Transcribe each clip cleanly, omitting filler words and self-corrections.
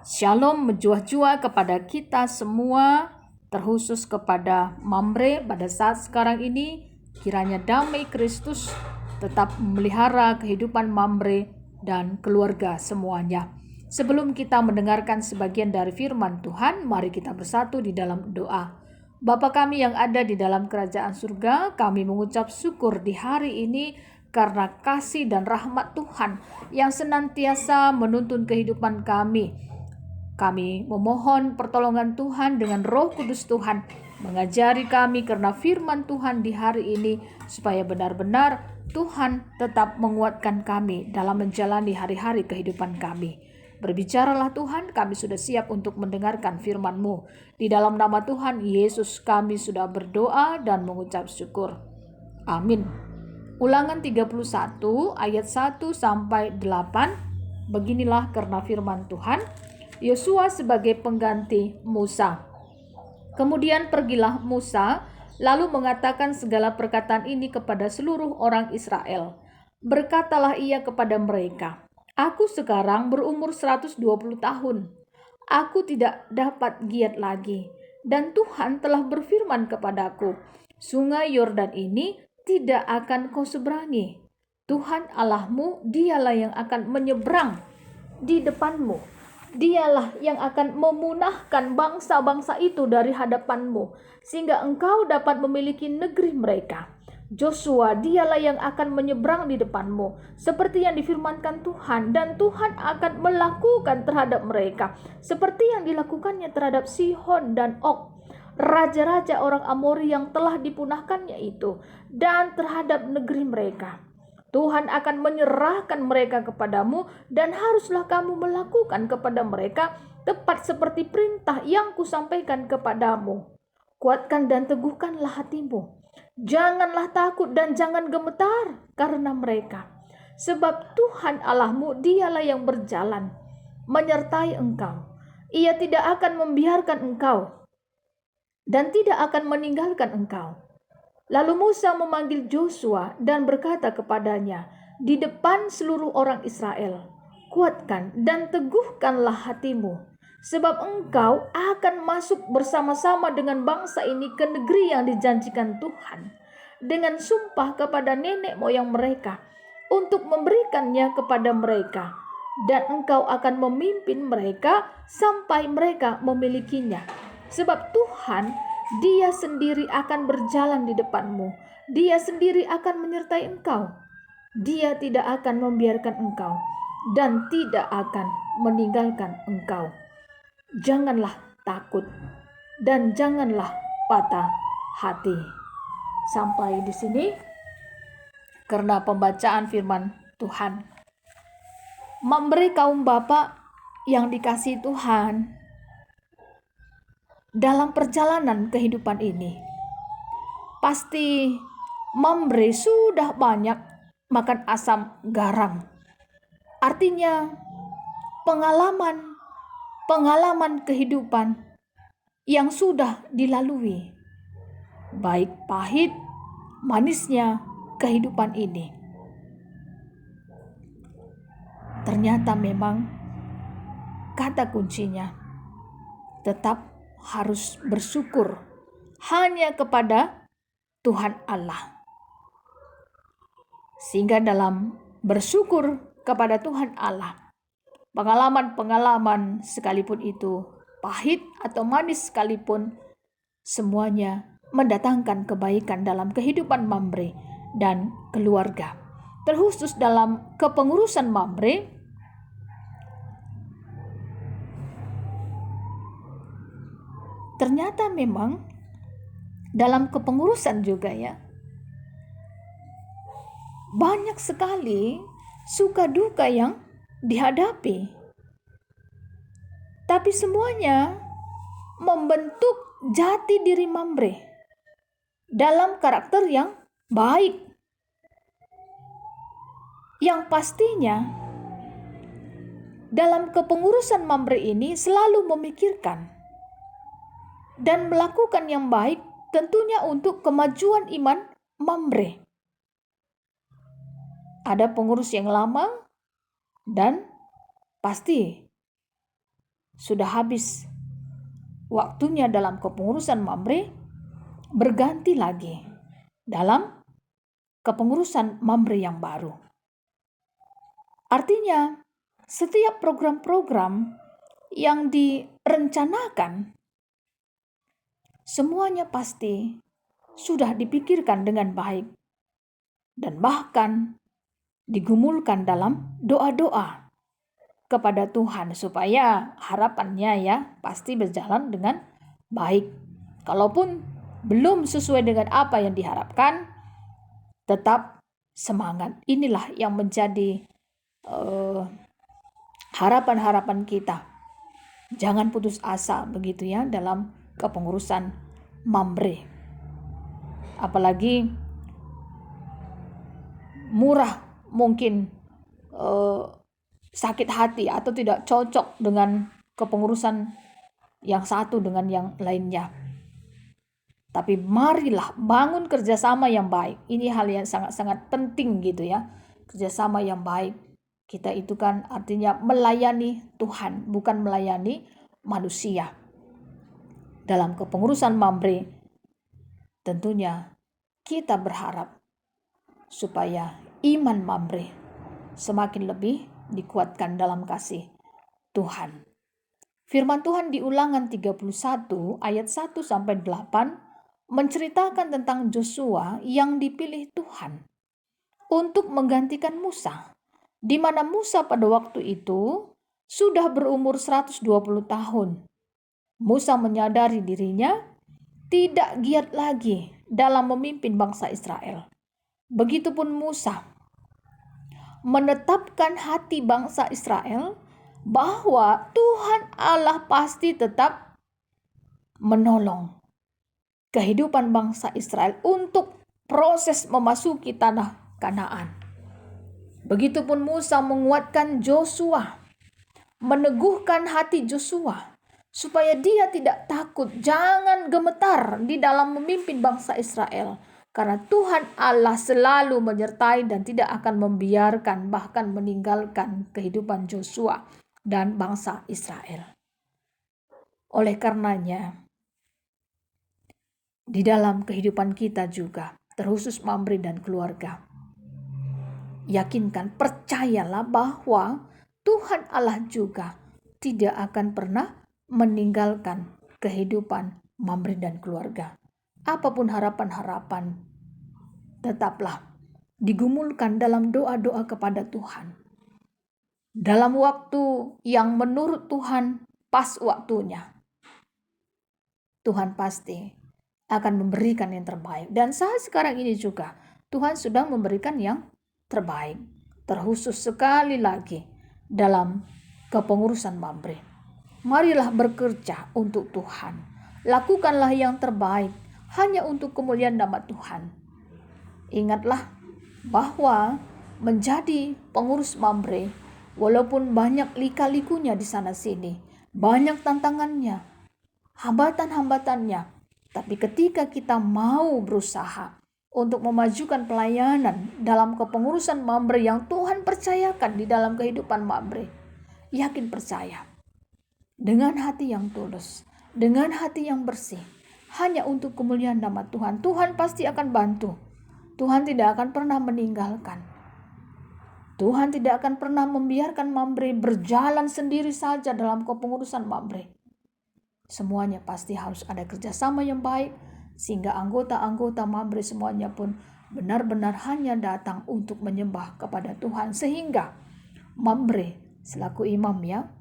Shalom menjua-jua kepada kita semua, terkhusus kepada Mamre pada saat sekarang ini. Kiranya damai Kristus tetap memelihara kehidupan Mamre dan keluarga semuanya. Sebelum kita mendengarkan sebagian dari firman Tuhan, mari kita bersatu di dalam doa. Bapa kami yang ada di dalam kerajaan surga, kami mengucap syukur di hari ini karena kasih dan rahmat Tuhan yang senantiasa menuntun kehidupan kami. Kami memohon pertolongan Tuhan dengan Roh Kudus Tuhan mengajari kami karena firman Tuhan di hari ini, supaya benar-benar Tuhan tetap menguatkan kami dalam menjalani hari-hari kehidupan kami. Berbicaralah Tuhan, kami sudah siap untuk mendengarkan firman-Mu. Di dalam nama Tuhan Yesus kami sudah berdoa dan mengucap syukur. Amin. Ulangan 31 ayat 1 sampai 8. Beginilah karena firman Tuhan. Yosua sebagai pengganti Musa. Kemudian pergilah Musa, lalu mengatakan segala perkataan ini kepada seluruh orang Israel. Berkatalah ia kepada mereka, "Aku sekarang berumur 120 tahun. Aku tidak dapat giat lagi. Dan Tuhan telah berfirman kepadaku, Sungai Yordan ini tidak akan kau seberangi. Tuhan Allahmu, dialah yang akan menyeberang di depanmu. Dialah yang akan memunahkan bangsa-bangsa itu dari hadapanmu, sehingga engkau dapat memiliki negeri mereka. Joshua, dialah yang akan menyeberang di depanmu, seperti yang difirmankan Tuhan, dan Tuhan akan melakukan terhadap mereka, seperti yang dilakukannya terhadap Sihon dan Og, raja-raja orang Amori yang telah dipunahkannya itu, dan terhadap negeri mereka. Tuhan akan menyerahkan mereka kepadamu, dan haruslah kamu melakukan kepada mereka tepat seperti perintah yang kusampaikan kepadamu. Kuatkan dan teguhkanlah hatimu. Janganlah takut dan jangan gemetar karena mereka. Sebab Tuhan Allahmu, dialah yang berjalan menyertai engkau. Ia tidak akan membiarkan engkau dan tidak akan meninggalkan engkau. Lalu Musa memanggil Joshua dan berkata kepadanya di depan seluruh orang Israel, "Kuatkan dan teguhkanlah hatimu, sebab engkau akan masuk bersama-sama dengan bangsa ini ke negeri yang dijanjikan Tuhan, dengan sumpah kepada nenek moyang mereka, untuk memberikannya kepada mereka. Dan engkau akan memimpin mereka sampai mereka memilikinya. Sebab Tuhan, Dia sendiri akan berjalan di depanmu. Dia sendiri akan menyertai engkau. Dia tidak akan membiarkan engkau dan tidak akan meninggalkan engkau. Janganlah takut dan janganlah patah hati." Sampai di sini karena pembacaan firman Tuhan. Memberi kaum bapak yang dikasihi Tuhan, dalam perjalanan kehidupan ini, pasti Mamre sudah banyak makan asam garam. Artinya pengalaman kehidupan yang sudah dilalui, baik pahit manisnya kehidupan ini. Ternyata memang kata kuncinya tetap harus bersyukur hanya kepada Tuhan Allah. Sehingga dalam bersyukur kepada Tuhan Allah, pengalaman-pengalaman sekalipun itu pahit atau manis sekalipun, semuanya mendatangkan kebaikan dalam kehidupan Mamre dan keluarga. Terkhusus dalam kepengurusan Mamre, ternyata memang dalam kepengurusan juga ya, banyak sekali suka duka yang dihadapi. Tapi semuanya membentuk jati diri Mamre dalam karakter yang baik. Yang pastinya dalam kepengurusan Mamre ini selalu memikirkan dan melakukan yang baik, tentunya untuk kemajuan iman Mamre. ada pengurus yang lama dan pasti sudah habis waktunya dalam kepengurusan Mamre, berganti lagi dalam kepengurusan Mamre yang baru. Artinya, setiap program-program yang direncanakan, semuanya pasti sudah dipikirkan dengan baik dan bahkan digumulkan dalam doa-doa kepada Tuhan supaya harapannya ya pasti berjalan dengan baik. Kalaupun belum sesuai dengan apa yang diharapkan, tetap semangat. Inilah yang menjadi harapan-harapan kita. Jangan putus asa begitu ya dalam kepengurusan Mamre. Apalagi murah mungkin sakit hati atau tidak cocok dengan kepengurusan yang satu dengan yang lainnya. Tapi marilah bangun kerjasama yang baik. Ini hal yang sangat-sangat penting gitu ya. Kerjasama yang baik. Kita itu kan artinya melayani Tuhan, bukan melayani manusia. Dalam kepengurusan Mamre, tentunya kita berharap supaya iman Mamre semakin lebih dikuatkan dalam kasih Tuhan. Firman Tuhan di Ulangan 31 ayat 1-8 menceritakan tentang Yosua yang dipilih Tuhan untuk menggantikan Musa, di mana Musa pada waktu itu sudah berumur 120 tahun. Musa menyadari dirinya tidak giat lagi dalam memimpin bangsa Israel. Begitupun Musa menetapkan hati bangsa Israel bahwa Tuhan Allah pasti tetap menolong kehidupan bangsa Israel untuk proses memasuki tanah Kanaan. Begitupun Musa menguatkan Yosua, meneguhkan hati Yosua supaya dia tidak takut, jangan gemetar di dalam memimpin bangsa Israel. Karena Tuhan Allah selalu menyertai dan tidak akan membiarkan bahkan meninggalkan kehidupan Yosua dan bangsa Israel. Oleh karenanya, di dalam kehidupan kita juga, terkhusus Mamre dan keluarga, yakinkan, percayalah bahwa Tuhan Allah juga tidak akan pernah meninggalkan kehidupan Mamre dan keluarga. Apapun harapan-harapan, tetaplah digumulkan dalam doa-doa kepada Tuhan. Dalam waktu yang menurut Tuhan pas waktunya, Tuhan pasti akan memberikan yang terbaik. Dan saat sekarang ini juga, Tuhan sudah memberikan yang terbaik. Terkhusus sekali lagi dalam kepengurusan Mamre. Marilah bekerja untuk Tuhan. Lakukanlah yang terbaik hanya untuk kemuliaan nama Tuhan. Ingatlah bahwa menjadi pengurus Mamre, walaupun banyak lika-likunya di sana sini, banyak tantangannya, hambatan-hambatannya, tapi ketika kita mau berusaha untuk memajukan pelayanan dalam kepengurusan Mamre yang Tuhan percayakan di dalam kehidupan Mamre, yakin percaya, dengan hati yang tulus, dengan hati yang bersih, hanya untuk kemuliaan nama Tuhan, Tuhan pasti akan bantu. Tuhan tidak akan pernah meninggalkan. Tuhan tidak akan pernah membiarkan Mamre berjalan sendiri saja dalam kepengurusan Mamre. Semuanya pasti harus ada kerjasama yang baik, sehingga anggota-anggota Mamre semuanya pun benar-benar hanya datang untuk menyembah kepada Tuhan. Sehingga Mamre selaku imam ya,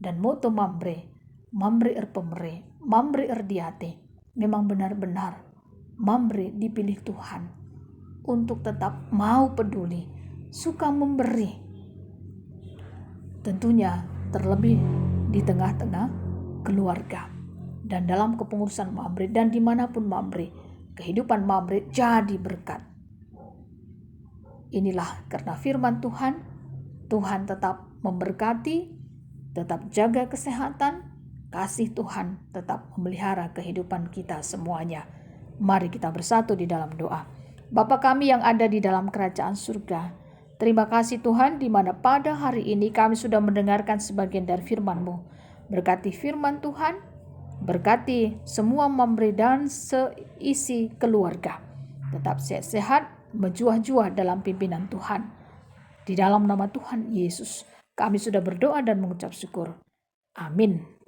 dan moto Mamre, Mamre Erpemere, Mamre Erdiate, memang benar-benar Mamre dipilih Tuhan untuk tetap mau peduli, suka memberi. Tentunya terlebih di tengah-tengah keluarga. Dan dalam kepengurusan Mamre dan dimanapun Mamre, kehidupan Mamre jadi berkat. Inilah karena firman Tuhan, Tuhan tetap memberkati, tetap jaga kesehatan, kasih Tuhan tetap memelihara kehidupan kita semuanya. Mari kita bersatu di dalam doa. Bapa kami yang ada di dalam kerajaan surga, Terima kasih Tuhan, di mana pada hari ini kami sudah mendengarkan sebagian dari firman-Mu. Berkati firman Tuhan, berkati semua memberi dan seisi keluarga. Tetap sehat-sehat, menjuah-juah dalam pimpinan Tuhan. Di dalam nama Tuhan Yesus, kami sudah berdoa dan mengucap syukur. Amin.